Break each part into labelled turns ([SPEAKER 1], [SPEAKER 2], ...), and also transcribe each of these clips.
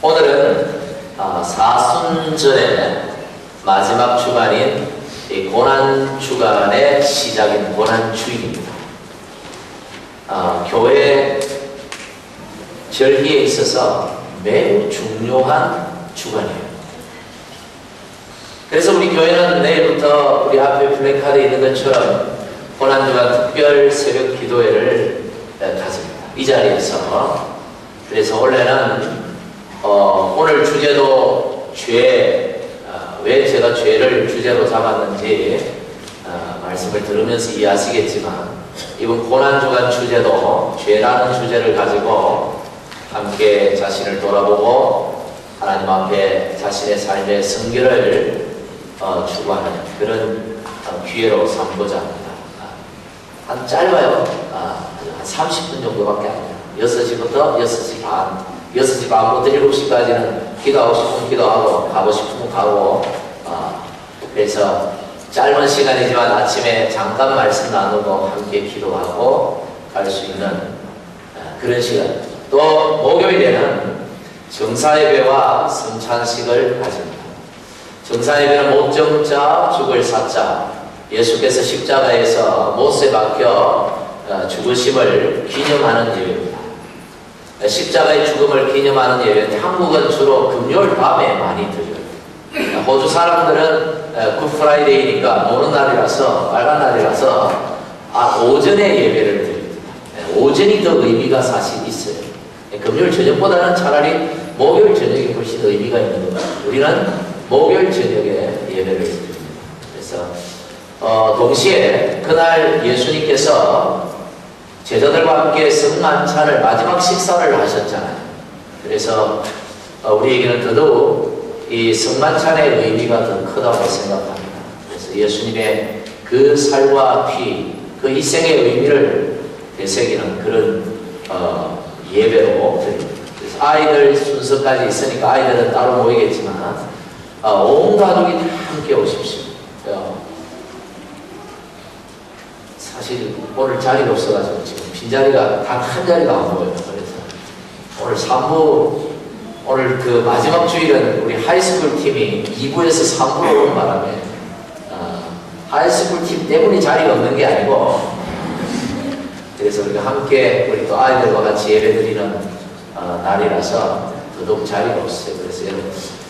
[SPEAKER 1] 오늘은 사순절의 마지막 주간인 이 고난주간의 시작인 고난주일입니다. 교회 절기에 있어서 매우 중요한 주간이에요. 그래서 우리 교회는 내일부터 우리 앞에 플래카드에 있는 것처럼 고난주간 특별 새벽 기도회를 가집니다. 이 자리에서. 그래서 원래는 오늘 주제도 죄, 왜 제가 죄를 주제로 잡았는지 말씀을 들으면서 이해하시겠지만, 이번 고난주간 주제도 죄라는 주제를 가지고 함께 자신을 돌아보고 하나님 앞에 자신의 삶의 성결을 추구하는 그런 기회로 삼고자 합니다. 한 짧아요. 한 30분 정도밖에 안 돼요. 6시부터 6시 반, 6시 반부터 7시까지는 기도하고 싶으면 기도하고 가고 싶으면 가고, 그래서 짧은 시간이지만 아침에 잠깐 말씀 나누고 함께 기도하고 갈 수 있는 그런 시간. 또 목요일에는 정사예배와 성찬식을 가집니다. 정사예배는 목정자 죽을 사자, 예수께서 십자가에서 못에 박혀 죽으심을 기념하는 예배입니다. 십자가의 죽음을 기념하는 예배인데 한국은 주로 금요일 밤에 많이 드려요. 호주 사람들은 굿프라이데이니까 노는 날이라서, 빨간 날이라서 오전에 예배를 드립니다. 오전이 더 의미가 사실 있어요. 금요일 저녁보다는 차라리 목요일 저녁이 훨씬 더 의미가 있는 것 같아요. 우리는 목요일 저녁에 예배를 드립니다. 그래서 동시에 그날 예수님께서 제자들과 함께 성만찬을, 마지막 식사를 하셨잖아요. 그래서 우리에게는 더더욱 이 성만찬의 의미가 더 크다고 생각합니다. 그래서 예수님의 그 살과 피, 그 희생의 의미를 되새기는 그런 예배로 드립니다. 그래서 아이들 순서까지 있으니까 아이들은 따로 모이겠지만 온 가족이 다 함께 오십시오. 사실 오늘 자리가 없어가지고 지금 빈자리가 단 한 자리가 안 보여요. 그래서 오늘 3부, 오늘 그 마지막 주일은 우리 하이스쿨 팀이 2부에서 3부로 오는 바람에 하이스쿨 팀 때문에 자리가 없는 게 아니고, 그래서 우리가 함께 우리 또 아이들과 같이 예배드리는 날이라서 더더욱 자리가 없어요. 그래서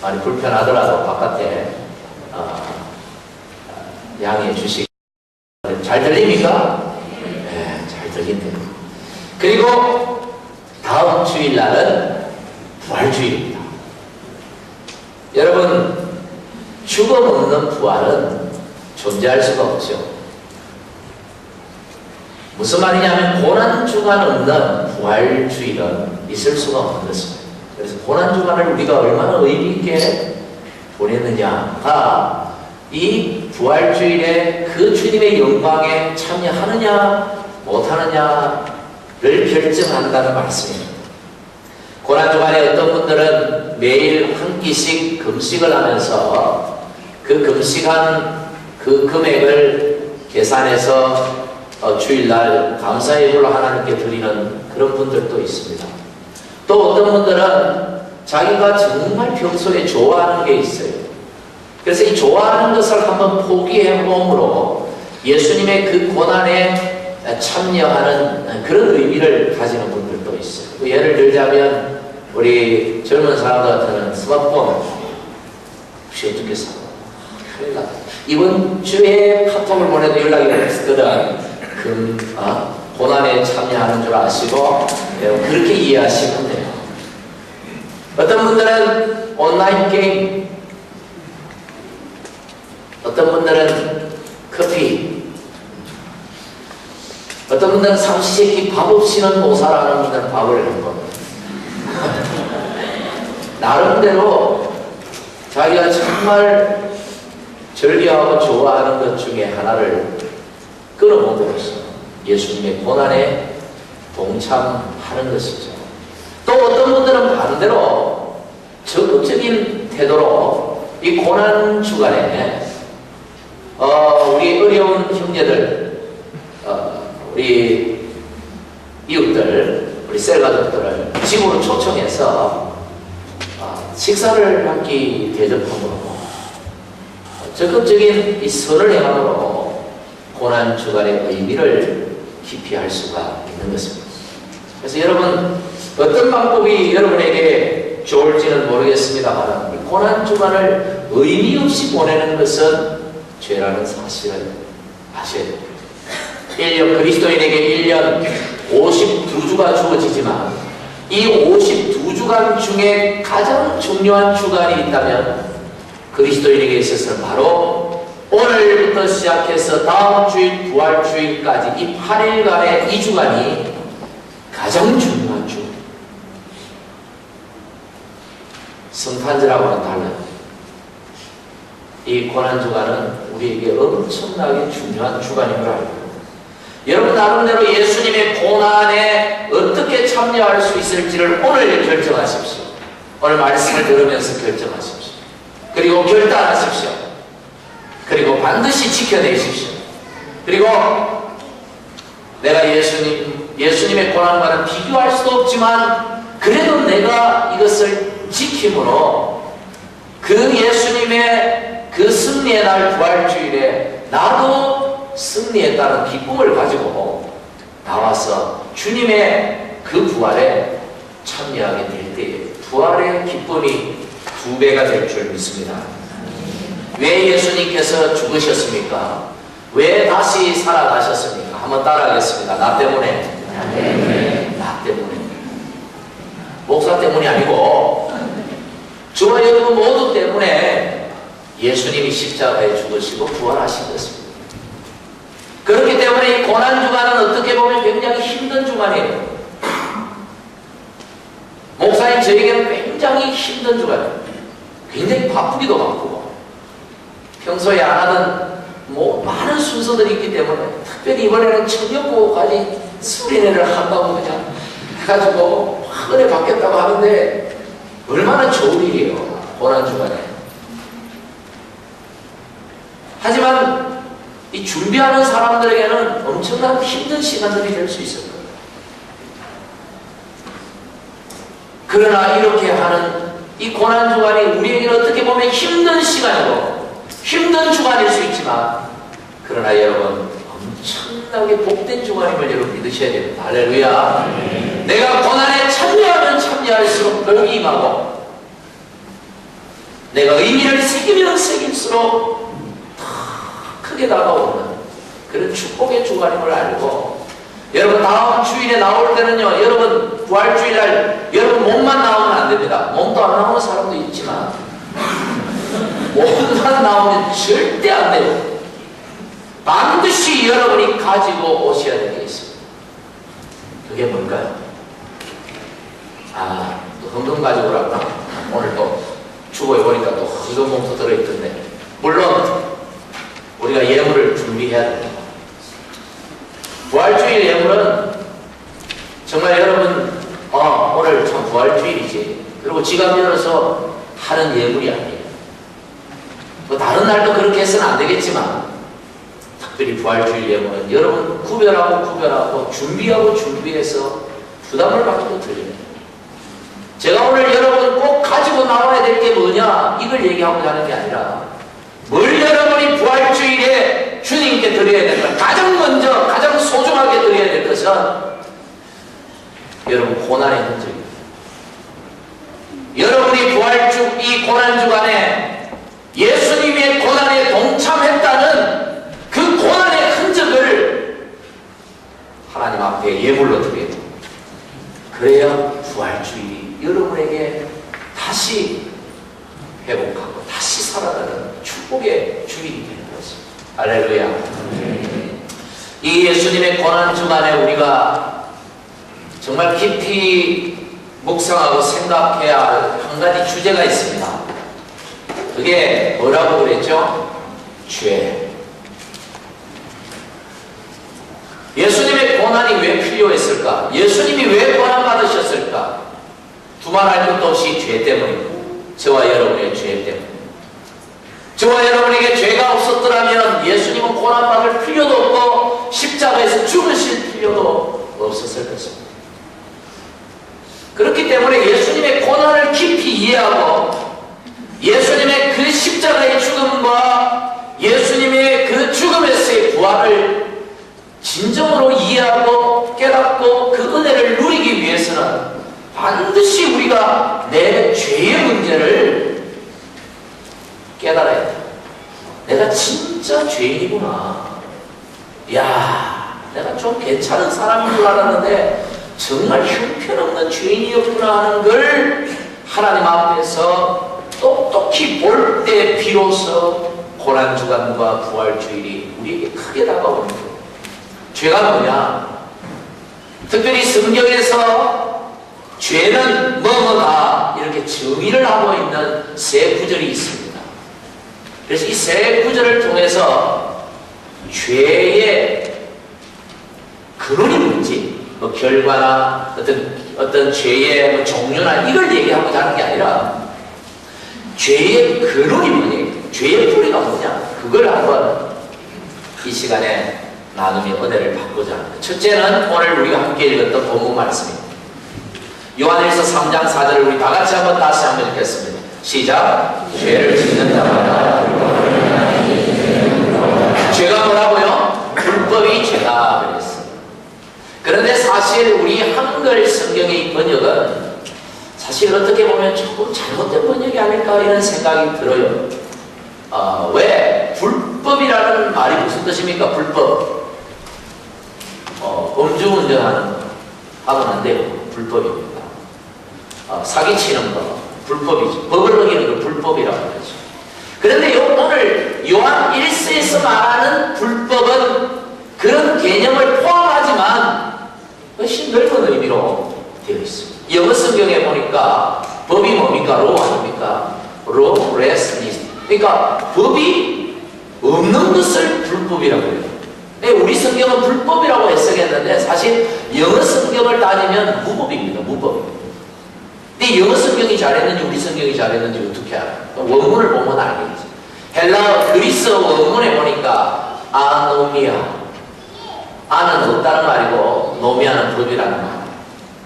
[SPEAKER 1] 많이 불편하더라도 바깥에 양해해 주시고. 잘 들립니까? 네, 잘 들린대요. 그리고 다음 주일날은 부활주일입니다. 여러분, 죽음 없는 부활은 존재할 수가 없죠. 무슨 말이냐면 고난주간 없는 부활주일은 있을 수가 없는 것입니다. 그래서 고난주간을 우리가 얼마나 의미있게 보냈느냐가 이 부활주일에 그 주님의 영광에 참여하느냐 못하느냐를 결정한다는 말씀입니다. 고난주간에 어떤 분들은 매일 한 끼씩 금식을 하면서 그 금식한 그 금액을 계산해서 주일날 감사예물로 하나님께 드리는 그런 분들도 있습니다. 또 어떤 분들은 자기가 정말 평소에 좋아하는 게 있어요. 그래서 이 좋아하는 것을 한번 포기해 봄으로 예수님의 그 고난에 참여하는 그런 의미를 가지는 분들도 있어요. 예를 들자면 우리 젊은 사람들 같은 스마트폰 혹시 어떻게 사? 큰일 났다. 이번 주에 카톡을 보내도 연락이 없거든. 고난에 참여하는 줄 아시고 그렇게 이해하시면 돼요. 어떤 분들은 온라인 게임, 어떤 분들은 커피, 어떤 분들은 삼시세끼 밥 없이는 못 살아하는 분들은 밥을 하는 겁니다. 나름대로 자기가 정말 즐겨하고 좋아하는 것 중에 하나를 끊어먹어서 예수님의 고난에 동참하는 것이죠. 또 어떤 분들은 반대로 적극적인 태도로 이 고난 주간에 우리 어려운 형제들, 우리 이웃들, 우리 셀 가족들을 집으로 초청해서 식사를 한 끼 대접함으로 적극적인 이 선을 행함으로 고난주간의 의미를 깊이 알 수가 있는 것입니다. 그래서 여러분 어떤 방법이 여러분에게 좋을지는 모르겠습니다만 이 고난주간을 의미 없이 보내는 것은 죄라는 사실을 아셔야 됩니다. 1년 그리스도인에게 1년 52주가 주어지지만 이 52주간 중에 가장 중요한 주간이 있다면 그리스도인에게 있어서는 바로 오늘부터 시작해서 다음 주일 부활주일까지 이 8일간의 이 주간이 가장 중요한 주. 성탄절하고는 달라요. 이 고난주간은 우리에게 엄청나게 중요한 주간인 걸 알고 여러분 나름대로 예수님의 고난에 어떻게 참여할 수 있을지를 오늘 결정하십시오. 오늘 말씀을 들으면서 결정하십시오. 그리고 결단하십시오. 그리고 반드시 지켜내십시오. 그리고 내가 예수님의 고난과는 비교할 수도 없지만 그래도 내가 이것을 지킴으로 그 예수님의 그 승리의 날 부활주일에 나도 승리했다는 기쁨을 가지고 나와서 주님의 그 부활에 참여하게 될 때에 부활의 기쁨이 2배가 될 줄 믿습니다. 왜 예수님께서 죽으셨습니까? 왜 다시 살아나셨습니까? 한번 따라하겠습니다. 나 때문에. 나 때문에. 목사 때문이 아니고 저와 여러분 모두 때문에 예수님이 십자가에 죽으시고 부활하신 것입니다. 그렇기 때문에 이 고난주간은 어떻게 보면 굉장히 힘든 주간이에요. 목사님 저에게는 굉장히 힘든 주간이에요. 굉장히 바쁘기도 바쁘고 평소에 안 하던 많은 순서들이 있기 때문에 특별히 이번에는 청년부까지 수련회를 한다고 그냥 해가지고 은혜 받겠다고 하는데 얼마나 좋은 일이에요. 고난주간에. 하지만 이 준비하는 사람들에게는 엄청난 힘든 시간들이 될 수 있을 거예요. 그러나 이렇게 하는 이 고난주간이 우리에게는 어떻게 보면 힘든 시간이고 힘든 주간일 수 있지만 그러나 여러분 엄청나게 복된 주간임을 여러분 믿으셔야 됩니다. 할렐루야. 내가 고난에 참여하면 참여할수록 복이 임하고 내가 의미를 새기면 새길수록 크게 다가오는 그런 축복의 주간임을 알고 여러분 다음 주일에 나올 때는요 여러분 부활주일날 여러분 몸만 나오면 안 됩니다. 몸도 안 나오는 사람도 있지만 몸만 나오면 절대 안 돼요. 반드시 여러분이 가지고 오셔야 될 게 있습니다. 그게 뭘까요? 또 헌금 가지고 오라고 오늘 또 주보에 보니까 또 헌금 봉투 들어있던데 물론 우리가 예물을 준비해야 됩니다. 부활주일 예물은 정말 여러분 오늘 참 부활주일이지 그리고 지갑 열어서 하는 예물이 아니에요. 뭐 다른 날도 그렇게 해서는 안 되겠지만 특별히 부활주일 예물은 여러분 구별하고 준비해서 부담을 가지고 드려요. 제가 오늘 여러분 꼭 가지고 나와야 될 게 뭐냐 이걸 얘기하고자 하는 게 아니라 뭘 여러분이 부활주일에 주님께 드려야 될까? 가장 먼저 가장 소중하게 드려야 될 것은 여러분 고난의 흔적입니다. 여러분이 부활주 이 고난주간에 예수님의 고난에 동참했다는 그 고난의 흔적을 하나님 앞에 예물로 드려야 됩니다. 그래야 부활주일이 여러분에게 다시 회복하고 다시 살아나는 축복의 주일이 되는 것입니다. 할렐루야. 이 예수님의 고난주간에 우리가 정말 깊이 묵상하고 생각해야 할 한 가지 주제가 있습니다. 그게 뭐라고 그랬죠? 죄. 예수님의 고난이 왜 필요했을까? 예수님이 왜 고난받으셨을까? 두말할 것도 없이 죄 때문입니다. 저와 여러분의 죄 때문에. 저와 여러분에게 죄가 없었더라면 예수님은 고난받을 필요도 없고 십자가에서 죽으실 필요도 없었을 것입니다. 그렇기 때문에 예수님의 고난을 깊이 이해하고 예수님의 그 십자가의 죽음과 예수님의 그 죽음에서의 부활을 진정으로 이해하고 깨닫고 그 은혜를 누리기 위해서는 반드시 우리가 내 죄의 문제를 깨달아야 돼. 내가 진짜 죄인이구나. 야, 내가 좀 괜찮은 사람인 줄 알았는데 정말 형편없는 죄인이었구나 하는 걸 하나님 앞에서 똑똑히 볼 때 비로소 고난주간과 부활주일이 우리에게 크게 다가오는 거예요. 죄가 뭐냐? 특별히 성경에서 죄는 뭐뭐다 이렇게 정의를 하고 있는 세 구절이 있습니다. 그래서 이 세 구절을 통해서 죄의 근원이 뭔지, 뭐 결과나 어떤 죄의 뭐 종류나 이걸 얘기하고자 하는 게 아니라 죄의 근원이 뭐냐, 죄의 뿌리가 뭐냐, 그걸 한번 이 시간에 나누며 은혜를 받고자 합니다. 첫째는 오늘 우리가 함께 읽었던 본문 말씀입니다. 요한일서 3장 4절을 우리 다 같이 한번 다시 한번 읽겠습니다. 시작. 죄를 짓는다마다 죄가 뭐라고요? 불법이 죄다 그랬어요. 그런데 사실 우리 한글 성경의 번역은 사실 어떻게 보면 조금 잘못된 번역이 아닐까 이런 생각이 들어요. 왜? 불법이라는 말이 무슨 뜻입니까? 불법. 음주운전하는 거 하면 안 돼요. 불법입니다. 사기치는 거 불법이죠. 법을 어기는 거 불법이라고 하죠. 그런데 오늘 요한 1서에서 말하는 불법은 그런 개념을 포함하지만 훨씬 넓은 의미로 되어 있습니다. 영어 성경에 보니까 법이 뭡니까? 로 아닙니까? 로, 레스, 리스. 그러니까 법이 없는 것을 불법이라고 해요. 우리 성경은 불법이라고 해석했는데 사실 영어 성경을 따지면 무법입니다. 무법. 근데 영어 성경이 잘했는지 우리 성경이 잘했는지 어떻게 알아요? 원문을 보면 알겠지. 헬라어 그리스어 원문에 보니까 아노미아, 아는 없다는 말이고 노미아는 법이라는 말.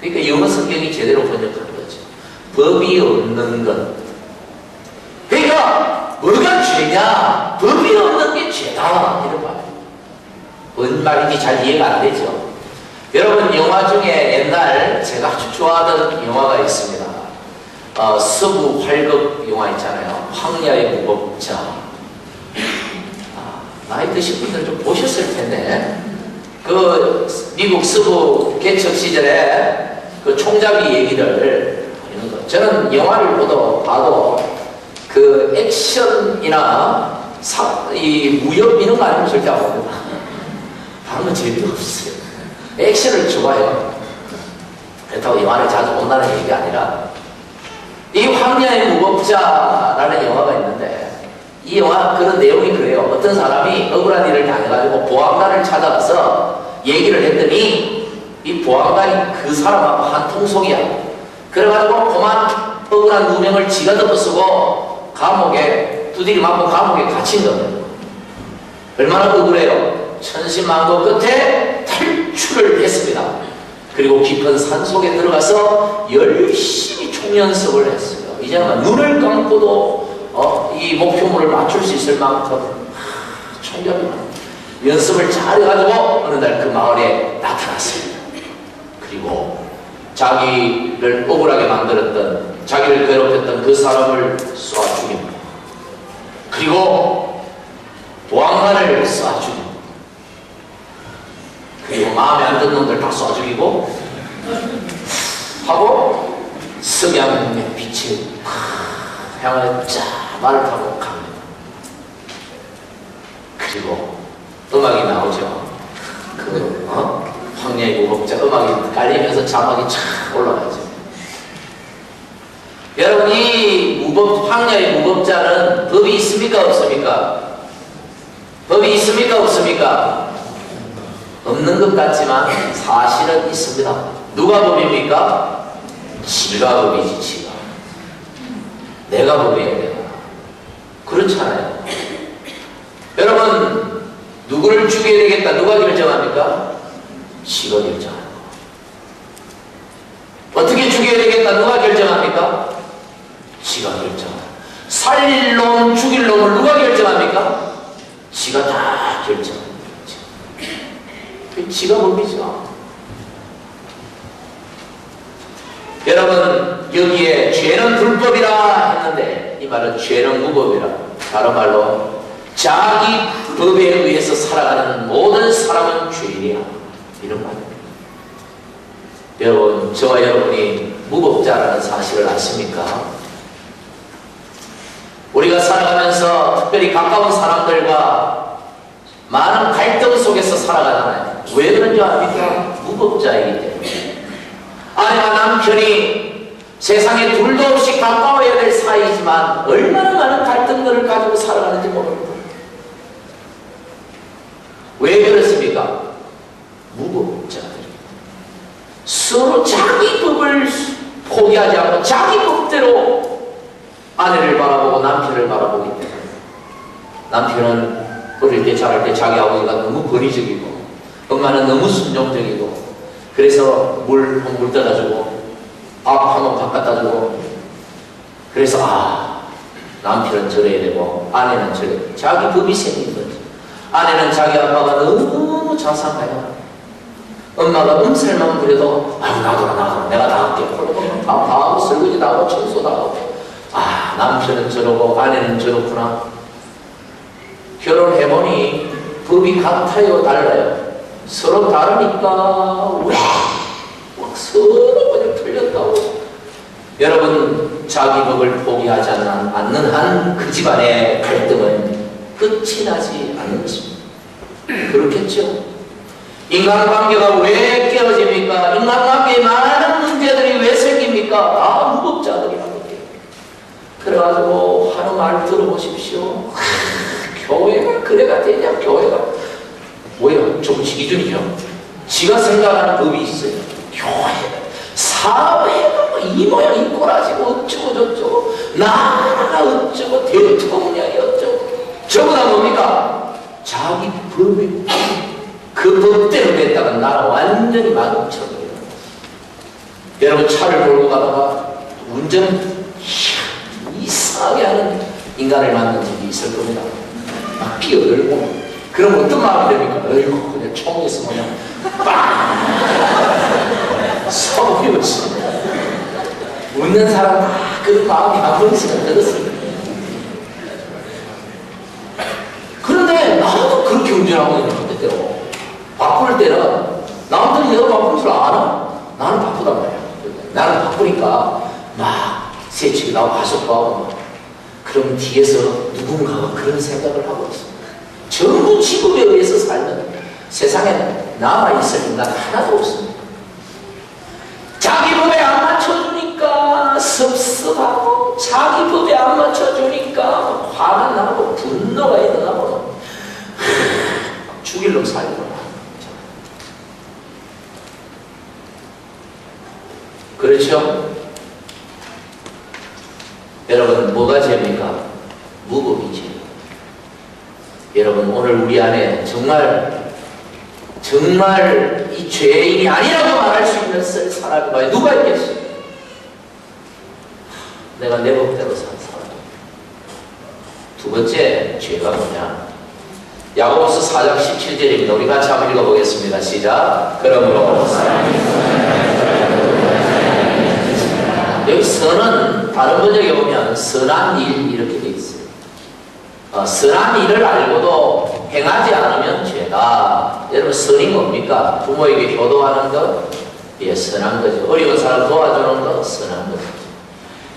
[SPEAKER 1] 그러니까 영어 성경이 제대로 번역한 거죠. 법이 없는 것. 그러니까 뭐가 죄냐? 법이 없는 게 죄다 이런 말. 뭔 말인지 잘 이해가 안 되죠. 여러분 영화 중에 옛날 제가 아주 좋아하던 영화가 있습니다. 서부 활극 영화 있잖아요. 황야의 무법자. 나이 드신 분들 좀 보셨을 텐데 그 미국 서부 개척 시절에 그 총잡이 얘기들 이런 거. 저는 영화를 봐도 그 액션이나 이 무협 이런 거 아니면 절대 안 봅니다. 다른 건 재미없어요. 액션을 좋아해요. 그렇다고 영화를 자주 본다는 얘기가 아니라 이 황야의 무법자라는 영화가 있는데 이 영화 그런 내용이 그래요. 어떤 사람이 억울한 일을 당해가지고 보안관을 찾아가서 얘기를 했더니 이 보안관이 그 사람하고 한 통속이야. 그래가지고 그만 억울한 누명을 지가 덮어쓰고 감옥에 두드리 맞고 감옥에 갇힌 겁니다. 얼마나 억울해요. 천신만고 끝에 탈출을 했습니다. 그리고 깊은 산속에 들어가서 열심히 총연습을 했어요. 이제는 눈을 감고도 이 목표물을 맞출 수 있을 만큼 총격이 연습을 잘 해가지고 어느 날 그 마을에 나타났습니다. 그리고 자기를 억울하게 만들었던, 자기를 괴롭혔던 그 사람을 쏴 죽입니다. 그리고 보안관을 쏴 죽입니다. 그리고 마음에 안 드는 놈들 다 쏴 죽이고 하고 석양의 빛을 향하여 쫙 말을 타고 갑니다. 그리고 음악이 나오죠. 황야의 무법자 음악이 깔리면서 자막이 쫙 올라가죠. 여러분 이 황야의 무법자는 법이 있습니까 없습니까? 법이 있습니까 없습니까? 없는 것 같지만 사실은 있습니다. 누가 법입니까? 지가 법이지, 지가. 내가 법이에요, 내가. 그렇잖아요. 여러분, 누구를 죽여야 되겠다, 누가 결정합니까? 지가 결정합니다. 어떻게 죽여야 되겠다, 누가 결정합니까? 살릴 놈, 죽일 놈을 누가 결정합니까? 지가 다 결정합니다. 지가 법이죠. 여러분, 여기에 죄는 불법이라 했는데 이 말은 죄는 무법이라, 다른 말로 자기 법에 의해서 살아가는 모든 사람은 죄인이야, 이런 말입니다. 여러분, 저와 여러분이 무법자라는 사실을 아십니까? 우리가 살아가면서 특별히 가까운 사람들과 많은 갈등 속에서 살아가잖아요. 왜 그런지 압니까? 무법자이기 때문에. 아내와 남편이 세상에 둘도 없이 가까워야 될 사이지만 얼마나 많은 갈등들을 가지고 살아가는지 모릅니다. 왜 그렇습니까? 무법자들이 서로 자기 법을 포기하지 않고 자기 법대로 아내를 바라보고 남편을 바라보기 때문에, 남편은 어릴 때 자랄 때 자기 아버지가 너무 권위적이고 엄마는 너무 순종적이고, 그래서 물 떠다 주고 밥 한 번 바꿔다 주고, 그래서 남편은 저래야 되고 아내는 저래, 자기 법이 생긴 거지. 아내는 자기 아빠가 너무 자상해요. 엄마가 음살만 부려도 놔둬라 내가 다 할게. 다 하고 설거지 다 하고 청소 다 하고. 남편은 저러고 아내는 저렇구나. 결혼해보니 법이 같아요, 달라요? 서로 다르니까 왜 막 서로 그냥 틀렸다고. 여러분, 자기 법을 포기하지 않는 한 그 집안의 갈등은 끝이 나지 않는 것입니다. 그렇겠죠? 인간관계가 왜 깨어집니까? 인간관계에 많은 문제들이 왜 생깁니까? 다 무법자들이라고. 그래가지고 하는 말 들어보십시오. 교회가 그래가 되냐? 교회가 뭐예요? 정치 기준이죠. 지가 생각하는 법이 있어요. 교회가, 사회가 뭐 이 모양 이 꼬라지고 어쩌고 저쩌고, 나라가 어쩌고, 대통령이 어쩌고, 전부 다 뭡니까? 자기 법에 그 법대로 됐다가 나라 완전히 망쳐버려요. 여러분, 차를 몰고 가다가 운전 이상하게 하는 인간을 만난 적이 있을 겁니다. 막 끼어들고. 그럼 어떤 마음이 됩니까? 어이구, 그냥 총 있으면 그냥 빵! 서울이었지. 웃는 사람 다 그 마음이 한 번씩은 들었습니다. 그런데 나도 그렇게 운전하고 있는 때때로 바쁠 때는 남들이 내가 바쁜 줄 알아? 나는 바쁘단 말이야. 나는 바쁘니까 막 새치기 나고 하숙도 하고, 그럼 뒤에서 누군가가 그런 생각을 하고 있습니다. 전부 직업에 의해서 살면 세상에 남아있을 인간 하나도 없습니다. 자기 법에 안 맞춰주니까 섭섭하고, 자기 법에 안 맞춰주니까 화가 나고 분노가 일어나고 죽일 놈 살리고. 그렇죠? 여러분, 뭐가 죄입니까? 무법이지. 여러분, 오늘 우리 안에 정말 이 죄인이 아니라고 말할 수 있는 사람이 누가 있겠어요? 내가 내 법대로 산 사람. 두 번째 죄가 뭐냐? 야고보서 4장 17절입니다. 우리 같이 한번 읽어보겠습니다. 시작. 그러므로 여기 선은 다른 번역에 보면 선한 일 이렇게 되어 있어요. 선한 일을 알고도 행하지 않으면 죄다. 여러분, 선이 뭡니까? 부모에게 효도하는 것, 선한 거죠. 어려운 사람 도와주는 것, 선한 거죠.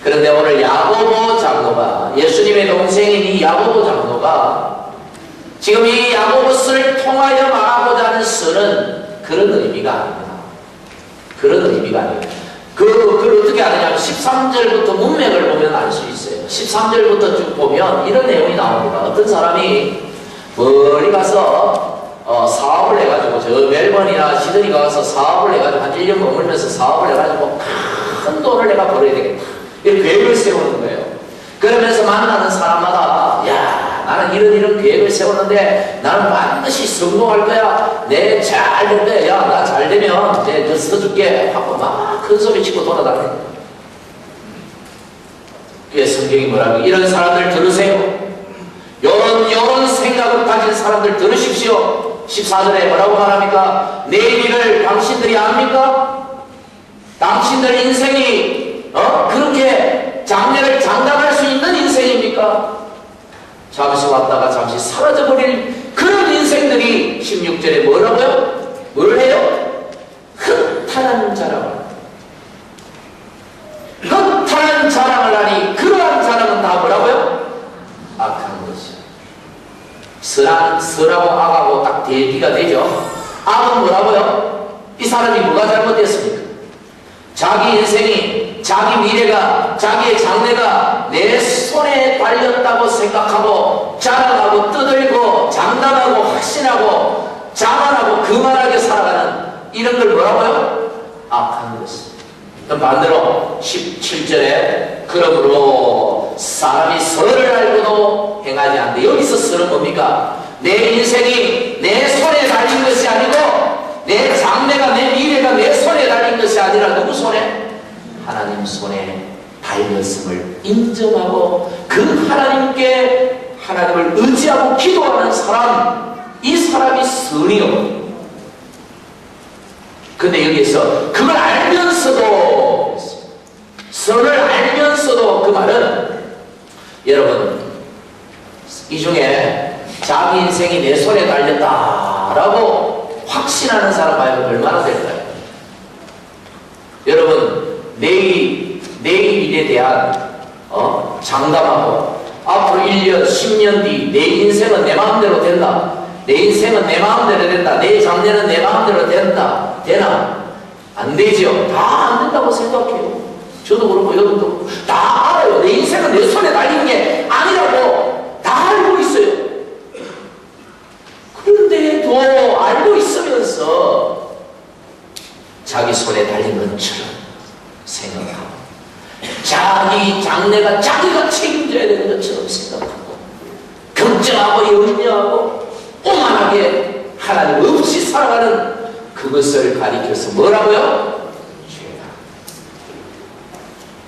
[SPEAKER 1] 그런데 오늘 야고보 장로가, 예수님의 동생인 이 야고보 장로가 지금 이 야고보서를 통하여 말하고자 하는 선은 그런 의미가 아닙니다. 그런 의미가 아닙니다. 그걸 어떻게 아느냐면 13절부터 문맥을 보면 알 수 있어요. 13절부터 쭉 보면 이런 내용이 나옵니다. 어떤 사람이 멀리 가서 사업을 해가지고, 저 멜번이나 시드니 가서 사업을 해가지고 한 1년 머물면서 사업을 해가지고 큰 돈을 내가 벌어야 되겠다, 이런 계획을 세우는 거예요. 그러면서 만나는 사람마다, 야, 나는 이런 계획을 세웠는데 나는 반드시 성공할 거야, 내 잘 될 거야, 야, 나 잘 되면 내 써줄게 하고 막 큰 소리 치고 돌아다녀요. 예, 성경이 뭐라고? 이런 사람들 들으세요. 요런 생각을 가진 사람들 들으십시오. 14절에 뭐라고 말합니까? 내일을 당신들이 압니까? 당신들 인생이 그렇게 장래를 장담할 수 있는 인생입니까? 잠시 왔다가 잠시 사라져버릴 그런 인생들이 16절에 뭐라고요? 뭘 해요? 흩탄한 자랑을. 흩탄한 자랑을 하니 그러한 자랑은 다 뭐라고요? 악한 것이요. 선하고 악하고 딱 대비가 되죠. 악은 뭐라고요? 이 사람이 뭐가 잘못됐습니까? 자기 인생이, 자기 미래가, 자기의 장래가 내 손에 달렸다고 생각하고 자랑하고 떠들고 장담하고 확신하고 자만하고 그만하게 살아가는 이런 걸 뭐라고요? 악한 것입니다. 반대로 17절에 그러므로 사람이 선을 알고도 행하지 않는데, 여기서 선은 뭡니까? 내 인생이 내 손에 달린 것이 아니고 내 장래가, 내 미래가 내 손에 달린 것이 아니라 누구 손에? 하나님 손에 달렸음을 인정하고 그 하나님께 하나님을 의지하고 기도하는 사람, 이 사람이 선이요. 근데 여기에서 그걸 알면서도, 선을 알면서도, 그 말은 여러분 이 중에 자기 인생이 내 손에 달렸다라고 확신하는 사람 말고 얼마나 될까요? 여러분 내일에 대한 장담하고 앞으로 1년, 10년 뒤 내 인생은 내 마음대로 된다, 내 인생은 내 마음대로 된다, 내 장래는 내 마음대로 된다, 되나? 안 되죠. 다 안 된다고 생각해요. 저도 그렇고 여러분도 다 알아요. 내 인생은 내 손에 달린 게 아니라고 다 알고 있어요. 그런데도 알고 있으면서 자기 손에 달린 것처럼 생각하고 자기 장래가 자기가 책임져야 되는 것처럼 생각하고 걱정하고 염려하고 오만하게 하나님 없이 살아가는 그것을 가리켜서 뭐라고요? 죄다.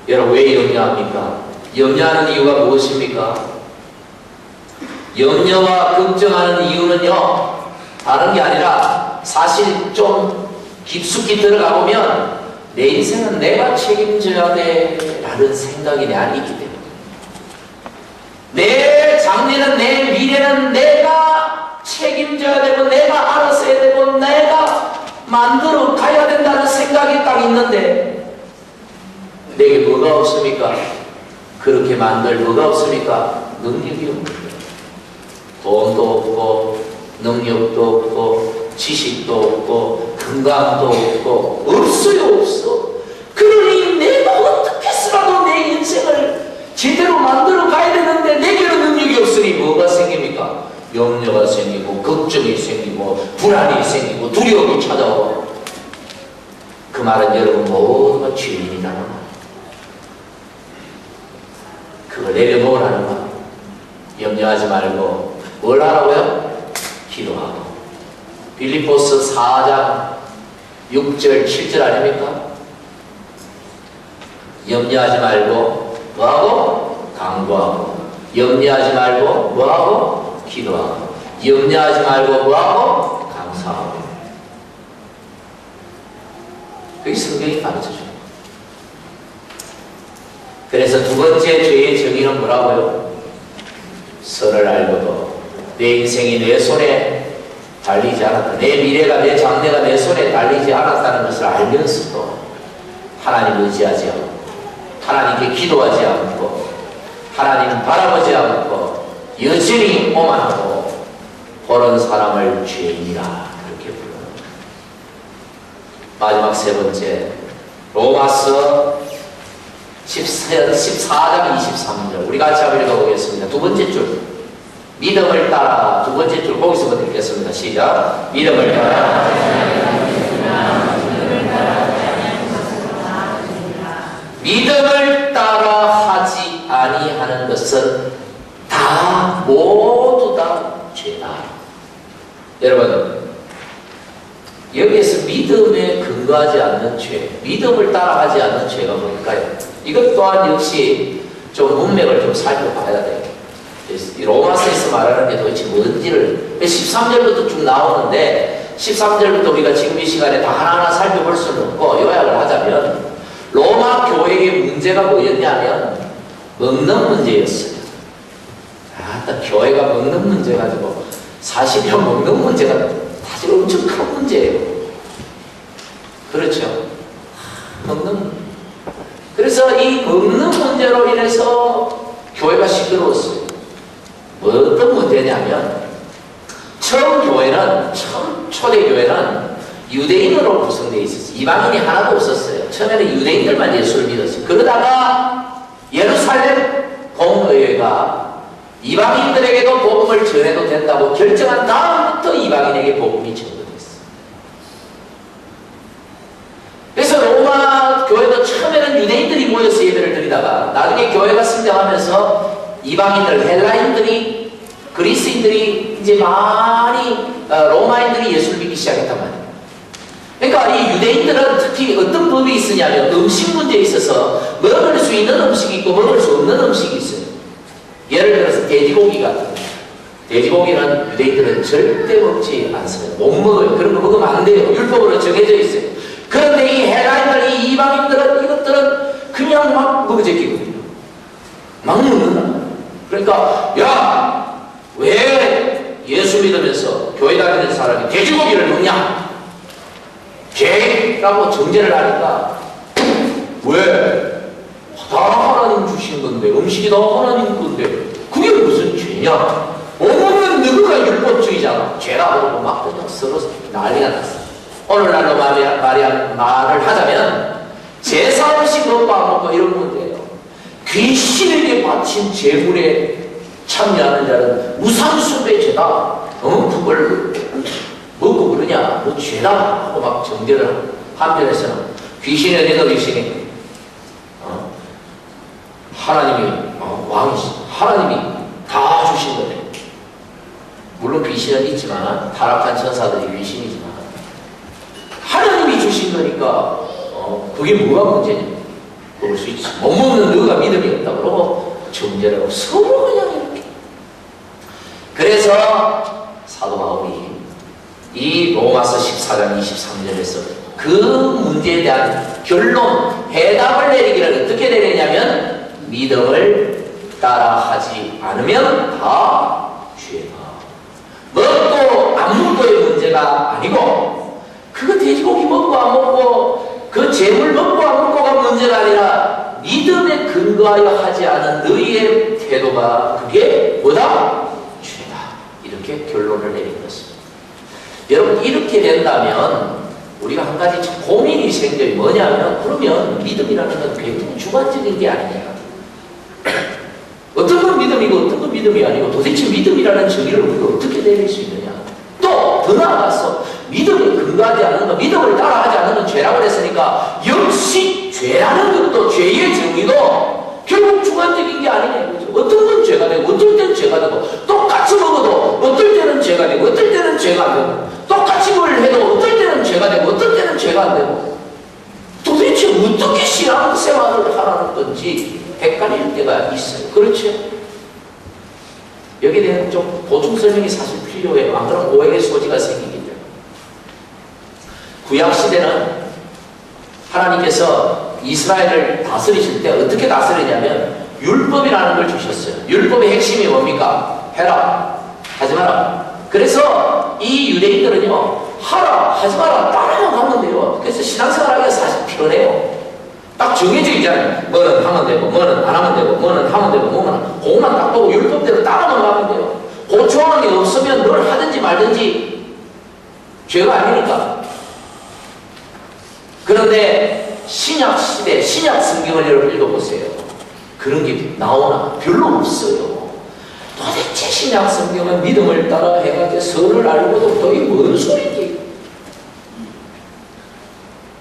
[SPEAKER 1] 여러분 왜 염려합니까? 염려하는 이유가 무엇입니까? 염려와 걱정하는 이유는요, 다른 게 아니라 사실 좀 깊숙이 들어가 보면 내 인생은 내가 책임져야 돼 라는 생각이 내 안에 있기 때문에, 내 장래는, 내 미래는 내가 책임져야 되고 내가 알아서 해야 되고 내가 만들어 가야 된다는 생각이 딱 있는데 내게 뭐가 없습니까? 그렇게 만들 뭐가 없습니까? 능력이 없습니다. 돈도 없고 능력도 없고 지식도 없고 건강도 없고 없어요. 없어. 그러니 내가 어떻게 해서라도 내 인생을 제대로 만들어 가야 되는데 내게는 능력이 없으니 뭐가 생깁니까? 염려가 생기고 걱정이 생기고 불안이 생기고 두려움이 찾아오고. 그 말은 여러분 모두가 죄인이라는 말, 그걸 내려놓으라는 말. 염려하지 말고 뭘 하라고요? 기도하고. 빌립보서 4장 6절 7절 아닙니까? 염려하지 말고 뭐하고? 간구하고. 염려하지 말고 뭐하고? 기도하고. 염려하지 말고 뭐하고? 감사하고. 그게 성경이 가르쳐줘요. 그래서 두 번째 죄의 정의는 뭐라고요? 선을 알고도 내 인생이 내 손에 달리지 않았다, 내 미래가, 내 장래가 내 손에 달리지 않았다는 것을 알면서도 하나님 의지하지 않고 하나님께 기도하지 않고 하나님 바라보지 않고 여전히 오만하고 그런 사람을 죄인이라 그렇게 부릅니다. 마지막 세 번째, 로마서 14장 23절 우리 같이 한번 읽어보겠습니다. 두 번째 줄, 믿음을 따라. 두 번째 줄 거기서부터 읽겠습니다. 시작. 믿음을 따라 믿음을 따라 하지 아니하는 것은 다 모두 다 죄다. 여러분 여기에서 믿음에 근거하지 않는 죄, 믿음을 따라하지 않는 죄가 뭘까요? 이것 또한 역시 좀 문맥을 좀 살펴봐야 돼요. 이 로마서에서 말하는 게 도대체 뭔지를 13절부터 쭉 나오는데 13절부터 우리가 지금 이 시간에 다 하나하나 살펴볼 수는 없고 요약을 하자면 로마 교회의 문제가 뭐였냐면 먹는 문제였어요. 교회가 먹는 문제 가지고 사실은 먹는 문제가 사실 엄청 큰 문제예요. 그렇죠? 먹는. 그래서 이 먹는 문제로 인해서 교회가 시끄러웠어요. 어떤 문제냐면 처음 초대교회는 유대인으로 구성되어 있었어요. 이방인이 하나도 없었어요. 처음에는 유대인들만 예수를 믿었어요. 그러다가 예루살렘 공의회가 이방인들에게도 복음을 전해도 된다고 결정한 다음부터 이방인에게 복음이 전도됐어요. 그래서 로마 교회도 처음에는 유대인들이 모여서 예배를 드리다가 나중에 교회가 성장하면서 이방인들, 헬라인들이, 그리스인들이 이제 많이 로마인들이 예수를 믿기 시작했단 말이에요. 그러니까 이 유대인들은 특히 어떤 법이 있으냐면 음식 문제에 있어서 먹을 수 있는 음식이 있고 먹을 수 없는 음식이 있어요. 예를 들어서 돼지고기 같은 거. 돼지고기는 유대인들은 절대 먹지 않습니다. 못 먹어요. 그런 거 먹으면 안 돼요. 율법으로 정해져 있어요. 그런데 이 헬라인들, 이 이방인들은 이것들은 그냥 막 먹어제끼거든요. 막 먹는다. 그러니까 야, 왜 예수 믿으면서 교회 다니는 사람이 돼지고기를 먹냐? 죄라고 정죄를 하니까 왜? 다 하나님 주신 건데 음식이 다 하나님 건데 그게 무슨 죄냐? 어머는 누구가 율법주의잖아. 죄라고 막 그냥 서로 난리가 났어. 오늘날로 말을 하자면 제사 음식 먹고 안 먹고 이런 문제예요. 귀신에게 바친 제물에 참여하는 자는 우상숭배 죄다. 그걸 먹고 그러냐? 뭐 죄다 하고 막 정죄를 하고 한편에서는 귀신이 어디서 귀신이 하나님이 왕이시 하나님이 다 주신 거네. 물론 귀신은 있지만 타락한 천사들이 귀신이지만 하나님이 주신 거니까 그게 뭐가 문제냐? 먹을 수 있지. 못 먹는 너가 믿음이 없다 그러고 정죄를 하고 서로 그냥 이렇게. 그래서 사도 바울이 이 로마서 14장 23절에서 그 문제에 대한 결론, 해답을 내리기를 어떻게 내리냐면 믿음을 따라하지 않으면 다 죄다. 먹고 안 먹고의 문제가 아니고 그거 돼지고기 먹고 안 먹고 그 재물 먹고 안 먹고가 문제가 아니라 믿음에 근거하여 하지 않은 너희의 태도가 그게 뭐다? 죄다. 이렇게 결론을 내린 것입니다. 여러분 이렇게 된다면 우리가 한 가지 고민이 생겨요. 뭐냐면 그러면 믿음이라는 건 굉장히 주관적인 게 아니냐. 어떤 건 믿음이고 어떤 건 믿음이 아니고 도대체 믿음이라는 정의를 우리가 어떻게 내릴 수 있느냐. 또 더 나아가서 믿음에 근거하지 않는 것, 믿음을 따라하지 않는 건 죄라고 했으니까 역시 죄라는 것도 죄의 정의도 결국 주관적인 게 아니냐. 어떤 건 죄가 되고 어떨 때는 죄가 되고 똑같이 먹어도 어떨 때는 죄가 되고 어떨 때는 죄가 안 되고 똑같이 뭘 해도 어떨 때는 죄가 되고 어떨 때는 죄가 안 되고 도대체 어떻게 신앙생활을 하라는 건지 헷갈릴 때가 있어요. 그렇죠? 여기에 대한 좀 보충 설명이 사실 필요해요. 안 그러면 오해의 소지가 생기기 때문에. 구약시대는 하나님께서 이스라엘을 다스리실 때 어떻게 다스리냐면 율법이라는 걸 주셨어요. 율법의 핵심이 뭡니까? 해라, 하지 마라. 그래서 이 유대인들은요, 하라, 하지 마라, 따라만 가면 돼요. 그래서 신앙생활하기가 사실 편해요. 딱 정해져 있잖아요. 뭐는 하면 되고, 뭐는 안 하면 되고, 뭐는 하면 되고, 뭐는 그것만 딱 보고 율법대로 따라만 가면 돼요. 그 조항이 없으면 뭘 하든지 말든지 죄가 아니니까. 그런데 신약 시대, 신약 성경을 여러분 읽어보세요. 그런 게 나오나? 별로 없어요. 도대체 신약 성경은 믿음을 따라 해가지고 선을 알고도 또 이게 뭔 소리지?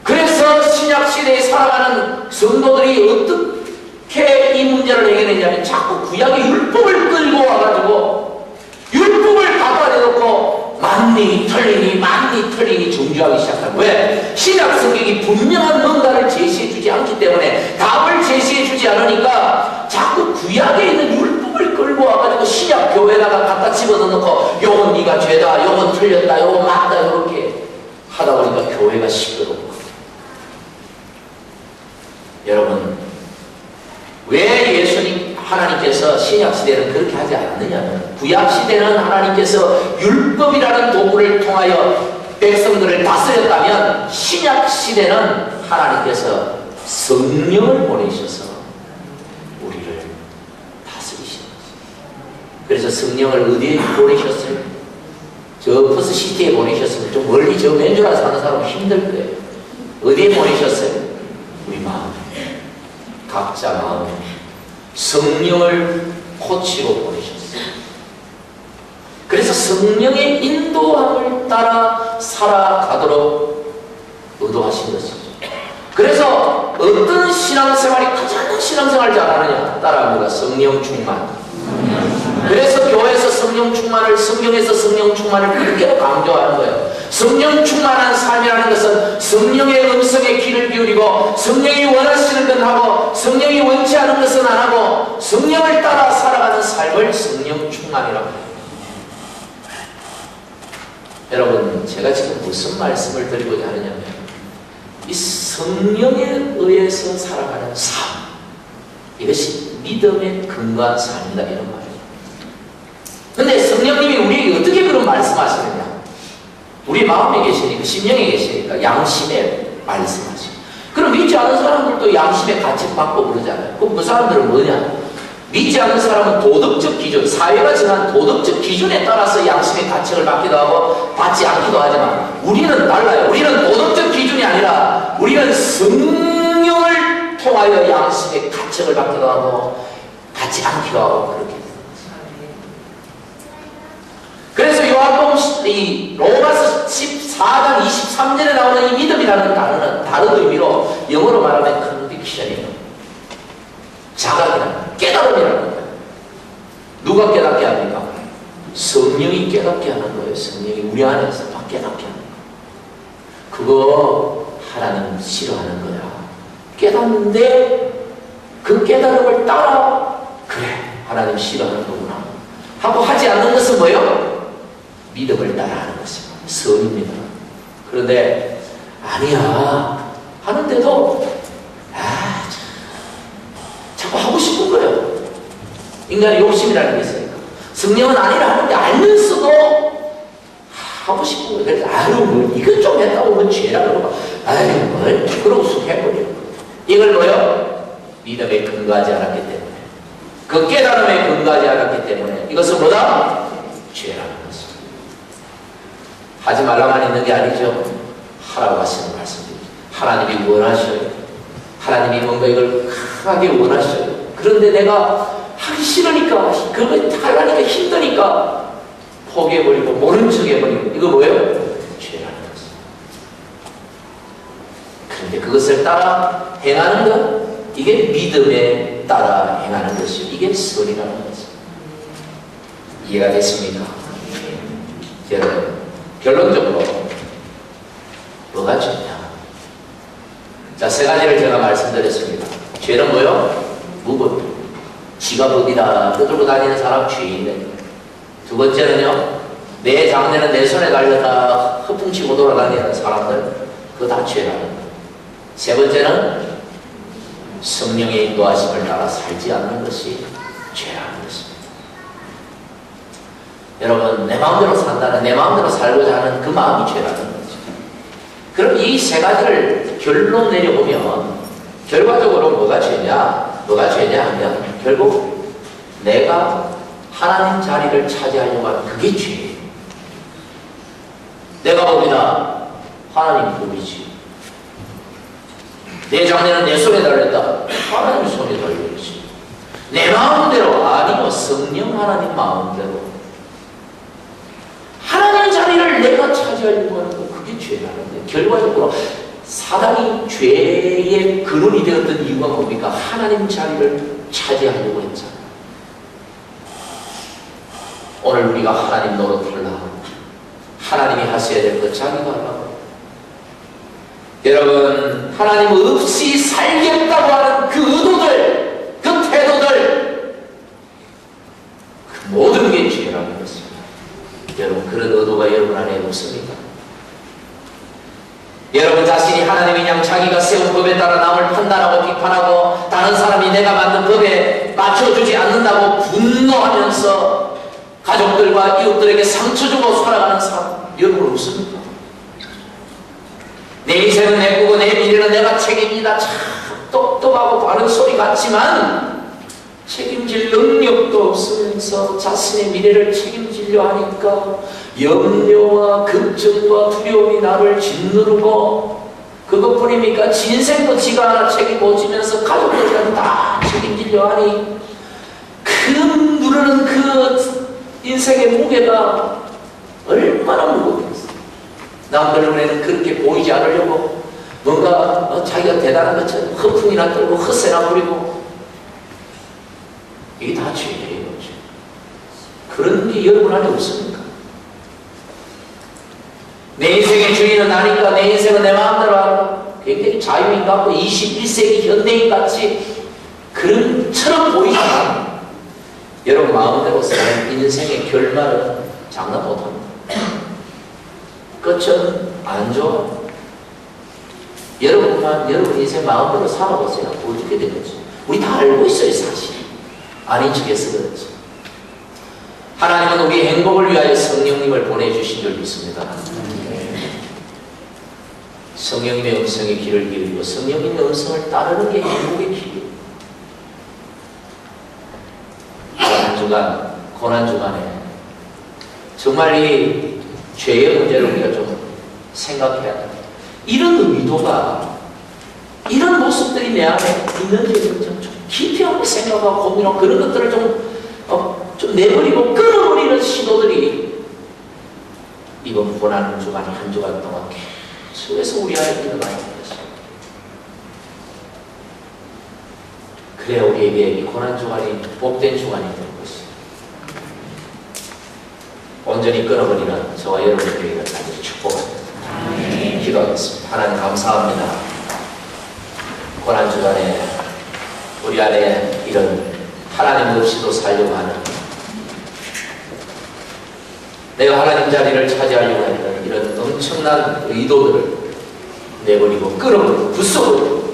[SPEAKER 1] 그래서 신약 시대에 살아가는 성도들이 어떻게 이 문제를 해결했냐면 자꾸 구약의 율법을 끌고 와가지고 율법을 가발해놓고 만니 틀리니 정죄하기 시작하는. 왜? 신약 성경이 분명한 뭔가를 제시해주지 않기 때문에 답을 제시해주지 않으니까 자꾸 구약에 있는 율법을 끌고 와가지고 신약 교회에다가 갖다 집어넣고 요건 네가 죄다, 요건 틀렸다, 요건 맞다, 이렇게 하다 보니까 교회가 시끄럽고. 여러분, 왜 예수님 하나님께서 신약 시대는 그렇게 하지 않느냐면, 구약 시대는 하나님께서 율법이라는 도구를 통하여 백성들을 다스렸다면, 신약 시대는 하나님께서 성령을 보내셔서 우리를 다스리시는 거죠. 그래서 성령을 어디에 보내셨어요? 저 퍼스시티에 보내셨으면 좀 멀리 저 맨주라 사는 사람 힘들 거예요. 어디에 보내셨어요? 우리 마음에, 각자 마음에 성령을 코치로 보내셨어요. 그래서 성령의 인도함을 따라 살아가도록 의도하신 것이죠. 그래서 어떤 신앙생활이 가장 신앙생활 잘하느냐? 따라합니다. 성령 충만. 그래서 교회에서 성령 충만을, 성경에서 성령 충만을 그렇게 강조하는 거예요. 성령 충만한 삶이라는 것은 성령의 음성에 귀를 기울이고, 성령이 원하시는 건 하고 성령이 원치 않은 것은 안 하고 성령을 따라 살아가는 삶을 성령 충만이라고 해요. 여러분, 제가 지금 무슨 말씀을 드리고자 하느냐면, 이 성령에 의해서 살아가는 삶, 이것이 믿음의 근거한 삶이다, 이런 말이에요. 근데 성령님이 우리에게 어떻게 그런 말씀하시느냐? 우리 마음에 계시니까, 심령에 계시니까 양심에 말씀하시고. 그럼 믿지 않은 사람들도 양심의 가책 받고 그러잖아요. 그럼 그 사람들은 뭐냐? 믿지 않는 사람은 도덕적 기준, 사회가 정한 도덕적 기준에 따라서 양심의 가책을 받기도 하고 받지 않기도 하지만, 우리는 달라요. 우리는 도덕적 기준이 아니라 우리는 성령을 통하여 양심의 가책을 받기도 하고 받지 않기도 하고 그렇게. 그래서 요한복음 로마서 14장 23절에 나오는 이 믿음이라는 단어는 다른 의미로 영어로 말하면 컨빅션이에요. 자각이라는, 깨달음이라는 거예요. 누가 깨닫게 합니까? 성령이 깨닫게 하는 거예요. 성령이 우리 안에서 막 깨닫게 하는 거예요. 그거 하나님 싫어하는 거야. 깨닫는데 그 깨달음을 따라, 그래, 하나님 싫어하는 거구나 하고 하지 않는 것은 뭐예요? 믿음을 따라하는 것입니다. 선입니다. 그런데 아니야 하는데도 자꾸 하고 싶은 거예요. 인간의 욕심이라는 게 있으니까. 성령은 아니라 하는데 알면서도 하고 싶은 거예요. 그래서 아유, 뭐 이것 좀 했다고 뭐 죄라 그러고, 아유, 뭘 그러고 쑥 해버려. 이걸 뭐요? 믿음에 근거하지 않았기 때문에, 그 깨달음에 근거하지 않았기 때문에 이것은 뭐다? 죄라는 것입니다. 하지 말라만 있는 게 아니죠. 하라고 하시는 말씀입니다. 하나님이 원하셔요. 하나님이 뭔가 이걸 강하게 원하셔요. 그런데 내가 하기 싫으니까, 그걸 하려니까 힘드니까 포기해버리고 모른 척 해버리고, 이거 뭐예요? 죄라는 것입니다. 그런데 그것을 따라 행하는 것, 이게 믿음에 따라 행하는 것이요, 이게 선이라는 것입니다. 이해가 됐습니까? 여러분, 결론적으로 뭐가 죄냐? 자, 세 가지를 제가 말씀드렸습니다. 죄는 뭐요? 무법. 지가 법이다 떠들고 다니는 사람 죄인데. 두 번째는요, 내 장래는 내 손에 달렸다 허풍치고 돌아다니는 사람들, 그거 다 죄라는 거예요. 세 번째는 성령의 인도하심을 따라 살지 않는 것이 죄라는 것입니다. 여러분, 내 마음대로 산다는, 내 마음대로 살고자 하는 그 마음이 죄라는 거죠. 그럼 이 세 가지를 결론 내려보면 결과적으로 뭐가 죄냐? 뭐가 죄냐 하면 결국 내가 하나님 자리를 차지하려고 하는 그게 죄예요. 내가 법이다. 하나님 법이지. 내 장래는 내 손에 달렸다. 하나님 손에 달려있지. 내 마음대로, 아니요, 성령 하나님 마음대로 하나님 자리를 내가 차지하려고 하는 거, 그게 죄라는데, 결과적으로 사단이 죄의 근원이 되었던 이유가 뭡니까? 하나님 자리를 차지하려고 했잖아요. 오늘 우리가 하나님 노릇을 하고 하나님이 하셔야 될 것 자기가 하라고. 여러분, 하나님 없이 살겠다고 하는 그 의도들, 그 태도들, 자기가 세운 법에 따라 남을 판단하고 비판하고 다른 사람이 내가 만든 법에 맞춰주지 않는다고 분노하면서 가족들과 이웃들에게 상처 주고 살아가는 사람 여러분 없습니까? 내 인생은 내 거고 내 미래는 내가 책임이다. 참 똑똑하고 바른 소리 같지만 책임질 능력도 없으면서 자신의 미래를 책임지려 하니까 염려와 걱정과 두려움이 나를 짓누르고 그것뿐입니까? 지 인생도 지가 하나 책임지면서 가족들이랑 다 책임지려 하니 그 누르는 그 인생의 무게가 얼마나 무겁겠어. 남들 눈에는 그렇게 보이지 않으려고 뭔가 자기가 대단한 것처럼 허풍이나 떨고 헛새나 부리고 이게 다 죄예요. 그런 게 여러분 안에 없습니까? 내 인생의 주인은 나니까 내 인생은 내 마음대로 하라. 굉장히 자유인 같고 21세기 현대인같이 그런처럼 보이지만 여러분 마음대로 사는 인생의 결말은 장담 못합니다. 끝은 안 좋아. 여러분 인생 마음대로 살아보세요. 어떻게 되는지. 우리 다 알고 있어요, 사실. 아닌 척해서 그렇지. 하나님은 우리 행복을 위하여 성령님을 보내주신 줄 믿습니다. 성령님의 음성에 귀를 기울이고 성령님의 음성을 따르는 게 행복의 길이에요. 고난주간에 정말 이 죄의 문제를 우리가 좀 생각해야 됩니다. 이런 의도가, 이런 모습들이 내 안에 있는지 좀 깊이 한번 생각하고 고민하고 그런 것들을 좀 내버리고 끊어버리는 시도들이 이번 고난주간이 한 주간 동안 계속해서 우리 안에 일어나야 되겠습니다. 그래야 우리에게 이 고난주간이 복된 주간이 될 것입니다. 온전히 끊어버리는 저와 여러분에게 다시 축복합니다. 기도하겠습니다. 하나님 감사합니다. 고난주간에 우리 안에 이런 하나님 없이도 살려고 하는, 내가 하나님 자리를 차지하려고 하는 이런 엄청난 의도들을 내버리고 끊어버리고 부숴버리고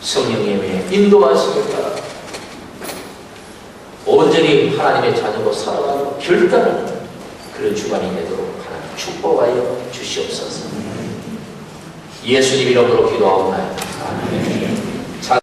[SPEAKER 1] 성령님의 인도하심을 따라 온전히 하나님의 자녀로 살아가고 결단하는 그런 주간이 되도록 하나님 축복하여 주시옵소서. 예수님 이름으로 기도하옵나이다. 아멘.